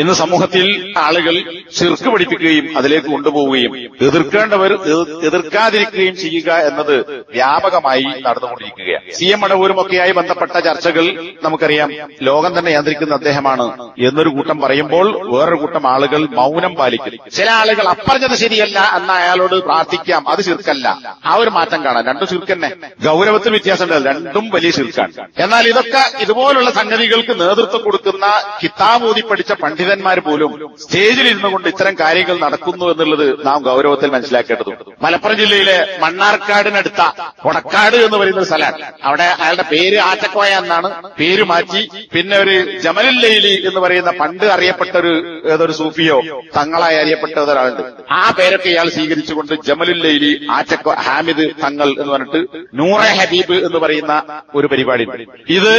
ഇന്ന് സമൂഹത്തിൽ ആളുകൾ ശിർക്ക് പഠിപ്പിക്കുകയും അതിലേക്ക് കൊണ്ടുപോവുകയും എതിർക്കേണ്ടവർ എതിർക്കാതിരിക്കുകയും ചെയ്യുക എന്നത് വ്യാപകമായി നടന്നുകൊണ്ടിരിക്കുകയാണ്. CM മടവൂരുമൊക്കെയായി ബന്ധപ്പെട്ട ചർച്ചകൾ നമുക്കറിയാം. ലോകം തന്നെ നിയന്ത്രിക്കുന്ന അദ്ദേഹമാണ് എന്നൊരു കൂട്ടം പറയുമ്പോൾ വേറൊരു കൂട്ടം ആളുകൾ മൗനം പാലിക്കും. ചില ആളുകൾ അപ്പറഞ്ഞത് ശരിയല്ല എന്ന അയാളോട് പ്രാർത്ഥിക്കാം, അത് ശിർക്കല്ല. ആ ഒരു മാറ്റം കാണാം. രണ്ടും ശിർക്ക് തന്നെ, ഗൗരവത്തിൽ വ്യത്യാസമുണ്ട്. രണ്ടും വലിയ ശിർക്കാണ്. എന്നാൽ ഇതൊക്കെ ഇതുപോലുള്ള സംഗതികൾക്ക് നേതൃത്വം കൊടുക്കുന്ന കിതാബ് ഓതി പഠിച്ച പണ്ഡിതന്മാർ പോലും സ്റ്റേജിൽ ഇരുന്നു കൊണ്ട് ഇത്തരം കാര്യങ്ങൾ നടക്കുന്നു എന്നുള്ളത് നാം ഗൗരവത്തിൽ മനസ്സിലാക്കേണ്ടതുണ്ട്. മലപ്പുറം ജില്ലയിലെ മണ്ണാർക്കാടിനടുത്ത കൊടക്കാട് എന്ന് പറയുന്ന ഒരു സ്ഥലമാണ്. അവിടെ അയാളുടെ പേര് ആറ്റക്കോയ എന്നാണ്. പേര് മാറ്റി പിന്നെ ഒരു ജമലുൽ ലൈലി എന്ന് പറയുന്ന പണ്ട് അറിയപ്പെട്ട ഏതൊരു സൂഫിയോ തങ്ങളായി അറിയപ്പെട്ട ഒരാളുണ്ട്. ആ പേരൊക്കെ ഇയാൾ സ്വീകരിച്ചുകൊണ്ട് ജമലുൽ ലൈലി ഹാമിദ് തങ്ങൾ എന്ന് പറഞ്ഞിട്ട് നൂറെ ഹബീബ് എന്ന് പറയുന്ന ഒരു പരിപാടി. ഇത്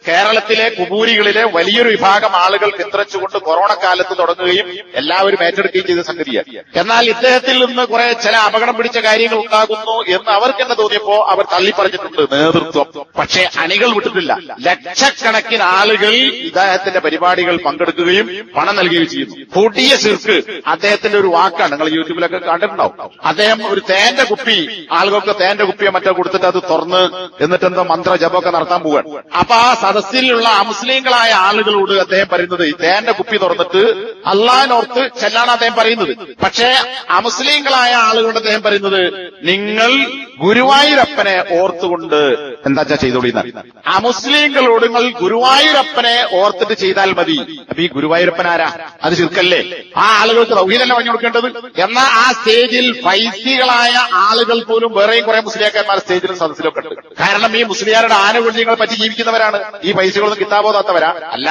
കേരളത്തിലെ കുബൂരികളിലെ വലിയൊരു വിഭാഗം ആളുകൾ പിന്തുണച്ചുകൊണ്ട് കൊറോണ കാലത്ത് തുടങ്ങുകയും എല്ലാവരും ഏറ്റെടുക്കുകയും ചെയ്ത സംഗതിയാണ്. എന്നാൽ ഇദ്ദേഹത്തിൽ നിന്ന് കുറെ ചില അപകടം പിടിച്ച കാര്യങ്ങൾ ഉണ്ടാകുന്നു എന്ന് അവർക്ക് തന്നെ തോന്നിയപ്പോ അവർ തള്ളിപ്പറഞ്ഞിട്ടുണ്ട് നേതൃത്വം. പക്ഷേ അണികൾ വിട്ടിട്ടില്ല. ലക്ഷക്കണക്കിന് ആളുകൾ ഇദ്ദേഹത്തിന്റെ പരിപാടികൾ പങ്കെടുക്കുകയും പണം നൽകുകയും ചെയ്യുന്നു. കൊടിയ ശിർക്ക് അദ്ദേഹത്തിന്റെ ഒരു വാക്കാണ്. നിങ്ങൾ യൂട്യൂബിലൊക്കെ കണ്ടിട്ടുണ്ടാവും. അദ്ദേഹം ഒരു തേന്റെ കുപ്പി, ആളുകൾക്ക് തേന്റെ കുപ്പിയോ മറ്റോ കൊടുത്തിട്ട് അത് തുറന്ന് എന്നിട്ടെന്തോ മന്ത്ര ജപമൊക്കെ നടത്താൻ പോവാണ്. അപ്പൊ ആ സദസ്സിലുള്ള അമുസ്ലിങ്ങളായ ആളുകളോട് അദ്ദേഹം പറയുന്നത് ഈ തേന്റെ കുപ്പി തുറന്നിട്ട് അള്ളാഹിനോർത്ത് ചെല്ലാണ് അദ്ദേഹം പറയുന്നത്. പക്ഷേ അമുസ്ലിങ്ങളായ ആളുകളോട് അദ്ദേഹം പറയുന്നത് നിങ്ങൾ ഗുരുവായൂരപ്പനെ ഓർത്തുകൊണ്ട് എന്താ ചെയ്തോളിന്നാണ്. അമുസ്ലിങ്ങളോട് നിങ്ങൾ ഗുരുവായൂരപ്പനെ ഓർത്തിട്ട് ചെയ്താൽ മതി. അപ്പൊ ഈ ഗുരുവായൂരപ്പൻ ആരാ? അത് ശിർക്കല്ലേ? ആ ആളുകൾക്ക് തൗഹീദല്ലേ പറഞ്ഞു കൊടുക്കേണ്ടത്? എന്നാൽ ആ സ്റ്റേജിൽ ഫൈസികളായ ആളുകൾ പോലും വേറെയും കുറെ മുസ്ലിയാക്കന്മാർ സ്റ്റേജിലും സദസ്സിലൊക്കെ ഉണ്ട്. കാരണം ഈ മുസ്ലിയാരുടെ ആനുകൂല്യങ്ങൾ പറ്റി ജീവിക്കുന്നവരാണ്. ഈ പൈസകളൊന്നും കിതാബോധാത്തവരാ അല്ല.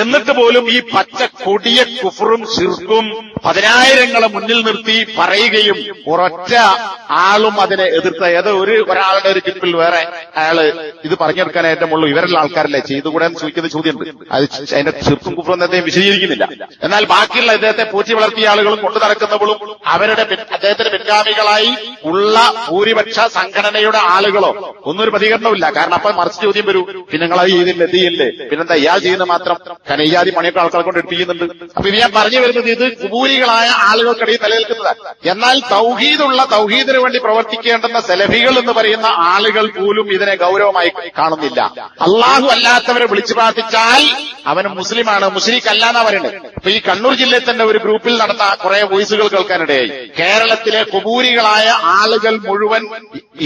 എന്നിട്ട് പോലും ഈ പച്ച കൊടിയ കുഫറും ശിർക്കും പതിനായിരങ്ങളെ മുന്നിൽ നിർത്തി പറയുകയും ഒരൊറ്റ ആളും അതിനെ എതിർത്ത ഒരാളുടെ ഒരു ടിപ്പിൽ വേറെ അയാള് ഇത് പറഞ്ഞെടുക്കാൻ ഏറ്റവും ഉള്ളൂ ഇവരുടെ ആൾക്കാരല്ലേ ചെയ്തുകൂടെ എന്ന് ചോദിക്കുന്ന ചോദ്യമുണ്ട്. അത് അതിന്റെ ശിർക്കും കുഫറും അദ്ദേഹം വിശദീകരിക്കുന്നില്ല. എന്നാൽ ബാക്കിയുള്ള ഇദ്ദേഹത്തെ പൂറ്റി വളർത്തിയ ആളുകളും കൊണ്ടു നടക്കുന്നവളും അവരുടെ അദ്ദേഹത്തിന്റെ പിൻഗാമികളായി ഉള്ള ഭൂരിപക്ഷ സംഘടനയുടെ ആളുകളോ ഒന്നും ഒരു പ്രതികരണമില്ല. കാരണം അപ്പൊ മറിച്ച് ചോദ്യം വരൂ, പിന്നെ നിങ്ങൾ അത് ചെയ്തില്ലേ എത്തിയില്ലേ, പിന്നെന്താ ഇയാൾ ചെയ്യുന്ന മാത്രം കനയ്യാതി പണിയൊക്കെ ആൾക്കാരെ കൊണ്ട് എടുപ്പിക്കുന്നുണ്ട്. അപ്പൊ ഇത് ഞാൻ പറഞ്ഞു വരുന്നത് ഇത് കുബൂരികളായ ആളുകൾക്കിടയിൽ നിലനിൽക്കുന്നതാണ്. എന്നാൽ തൗഹീദിന് വേണ്ടി പ്രവർത്തിക്കേണ്ടുന്ന സെലഫികൾ എന്ന് പറയുന്ന ആളുകൾ പോലും ഇതിനെ ഗൗരവമായി കാണുന്നില്ല. അള്ളാഹു അല്ലാത്തവരെ വിളിച്ചു പ്രാർത്ഥിച്ചാൽ അവന് മുസ്ലിമാണ്, മുസ്ലിഖ് അല്ല എന്നാ പറയുന്നത്. അപ്പൊ ഈ കണ്ണൂർ ജില്ലയിൽ തന്നെ ഒരു ഗ്രൂപ്പിൽ നടന്ന കുറെ വോയിസുകൾ കേൾക്കാനിടയായി. കേരളത്തിലെ കുബൂരികളായ ആളുകൾ മുഴുവൻ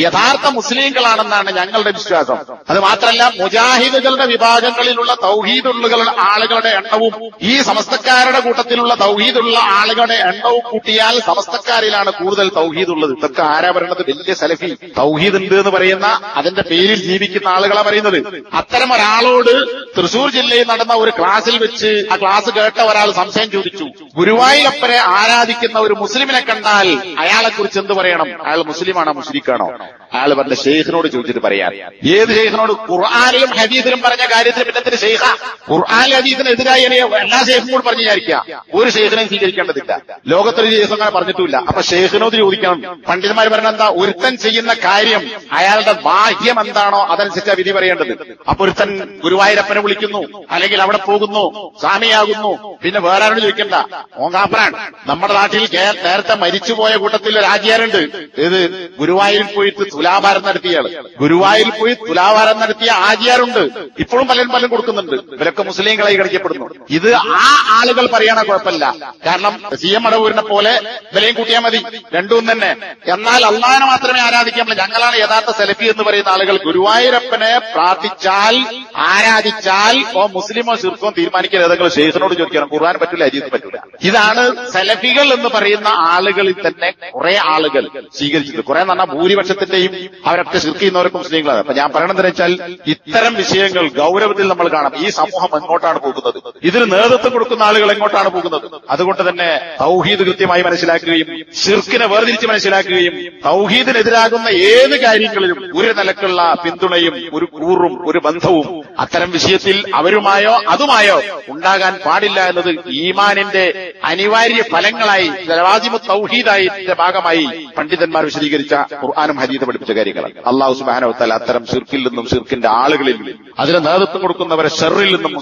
യഥാർത്ഥ മുസ്ലിങ്ങളാണെന്നാണ് ഞങ്ങളുടെ വിശ്വാസം. അത് മാത്രമല്ല മുജാഹിദുകളുടെ വിഭാഗങ്ങളിലുള്ള തൗഹീദുള്ള ആളുകളുടെ എണ്ണവും ഈ സമസ്തക്കാരുടെ കൂട്ടത്തിലുള്ള തൗഹീദുള്ള ആളുകളുടെ എണ്ണവും കൂട്ടിയാൽ സമസ്തക്കാരിലാണ് കൂടുതൽ തൗഹീദുള്ളത്. ഇതൊക്കെ ആരാ പറയുന്നത്? വലിയ സലഫി തൗഹീദ് ഉണ്ട് എന്ന് പറയുന്ന അതിന്റെ പേരിൽ ജീവിക്കുന്ന ആളുകളാണ് പറയുന്നത്. അത്തരം ഒരാളോട് തൃശൂർ ജില്ലയിൽ നടന്ന ഒരു ക്ലാസ്സിൽ വെച്ച് ആ ക്ലാസ് കേട്ട ഒരാൾ സംശയം ചോദിച്ചു, ഗുരുവായൂരപ്പനെ ആരാധിക്കുന്ന ഒരു മുസ്ലിമിനെ കണ്ടാൽ അയാളെ കുറിച്ച് എന്ത് പറയണം? അയാൾ മുസ്ലിമാണോ മുസ്ലിക്കാണോ? അയാൾ പറഞ്ഞ ഷെയ്ഖിനോട് ചോദിച്ചിട്ട് പറയാൻ. ഏത് ഷെയ്ഖിനോട്? ഖുർആനിലും ഹദീസിലും പറഞ്ഞ കാര്യത്തിന് പിന്നെ ഷെയ്ഖ ഖുർആൻ ഹദീസിന് എതിരായി എല്ലാ ഷെയ്ഖും കൂടി പറഞ്ഞു വിചാരിക്കുക. ഒരു ഷെയ്ഖിനെയും സ്വീകരിക്കേണ്ടതില്ല. ലോകത്തൊരു ഷെയ്ഖ് അങ്ങനെ പറഞ്ഞിട്ടില്ല. അപ്പൊ ഷെയ്ഖിനോട് ചോദിക്കണം. പണ്ഡിതന്മാർ പറഞ്ഞ എന്താ? ഒരുത്തൻ ചെയ്യുന്ന കാര്യം അയാളുടെ ബാഹ്യം എന്താണോ അതനുസരിച്ചാണ് വിധി പറയേണ്ടത്. അപ്പൊ ഒരുത്തൻ ഗുരുവായൂരപ്പനെ വിളിക്കുന്നു, അല്ലെങ്കിൽ അവിടെ പോകുന്നു, സ്വാമിയാകുന്നു, പിന്നെ വേറെ ആരോട് ചോദിക്കണ്ട, ഓങ്കാപ്പനാണ്. നമ്മുടെ നാട്ടിൽ നേരത്തെ മരിച്ചുപോയ കൂട്ടത്തിൽ ഒരു ആചാര്യണ്ട്. ഇത് ഗുരുവായൂരിൽ പോയിട്ട് തുലാഭാരം നടത്തിയാള്. ഗുരുവായൂരിൽ പോയി തുലാഭാരം നടത്തിയ ആചാരുണ്ട്. ഇപ്പോഴും പലരും കൊടുക്കുന്നുണ്ട്. ഇവരൊക്കെ മുസ്ലിങ്ങളായി കളിക്കപ്പെടുന്നു. ഇത് ആ ആളുകൾ പറയണ കുഴപ്പമില്ല. കാരണം CM മടവൂരിനെ പോലെ വിലയും കൂട്ടിയാൽ മതി, രണ്ടും തന്നെ. എന്നാൽ അള്ളാഹിനെ മാത്രമേ ആരാധിക്കാൻ പറ്റില്ല. ഞങ്ങളാണ് യഥാർത്ഥ സെലഫി എന്ന് പറയുന്ന ആളുകൾ. ഗുരുവായൂരപ്പനെ പ്രാർത്ഥിച്ചാൽ ആരാധിച്ചാൽ മുസ്ലിമോ ശിർക്കോ തീരുമാനിക്കാൻ ഏതെങ്കിലും ഷെയ്ഖിനോട് ചോദിക്കണം. ഖുർആൻ പറ്റില്ല, ഹദീസ് പറ്റില്ല. ഇതാണ് സെലഫികൾ എന്ന് പറയുന്ന ആളുകളിൽ തന്നെ കുറെ ആളുകൾ സ്വീകരിച്ചത്. കുറെ എന്ന് പറഞ്ഞാൽ ഭൂരിപക്ഷത്തിന്റെയും അവരൊക്കെ ശിർക്ക് ചെയ്യുന്നവരൊക്കെ മുസ്ലിങ്ങളാണ്. അപ്പൊ ഞാൻ പറയണമെന്ന് വെച്ചാൽ ഇത്തരം വിഷയങ്ങൾ ഗൗരവത്തിൽ നമ്മൾ കാണാം. ഈ സമൂഹം എങ്ങോട്ടാണ് പോകുന്നത്? ഇതിന് നേതൃത്വം കൊടുക്കുന്ന ആളുകൾ എങ്ങോട്ടാണ് പോകുന്നത്? അതുകൊണ്ട് തന്നെ തൗഹീദ് കൃത്യമായി മനസ്സിലാക്കുകയും ശിർക്കിനെ വേർതിരിച്ച് മനസ്സിലാക്കുകയും തൗഹീദിനെതിരാകുന്ന ഏത് കാര്യങ്ങളിലും ഒരു നിലക്കുള്ള പിന്തുണയും ഒരു കൂറും ഒരു ബന്ധവും അത്തരം വിഷയത്തിൽ അവരുമായോ അതുമായോ ഉണ്ടാകാൻ പാടില്ല എന്നത് ഈമാനിന്റെ അനിവാര്യ ഫലങ്ങളായി ലവാസിമു തൗഹീദായി ഭാഗമായി പണ്ഡിതന്മാർ വിശദീകരിച്ച ഖുർആനും ഹദീസും പഠിപ്പിച്ച കാര്യങ്ങളാണ്. അല്ലാഹു സുബ്ഹാനഹു വ തആല അത്തരം ശിർക്കിൽ നിന്നും ശിർക്കിന്റെ ആളുകളിൽ അതിന് നേതൃത്വം കൊടുക്കുന്നവരെ ഷർറിൽ നിന്നും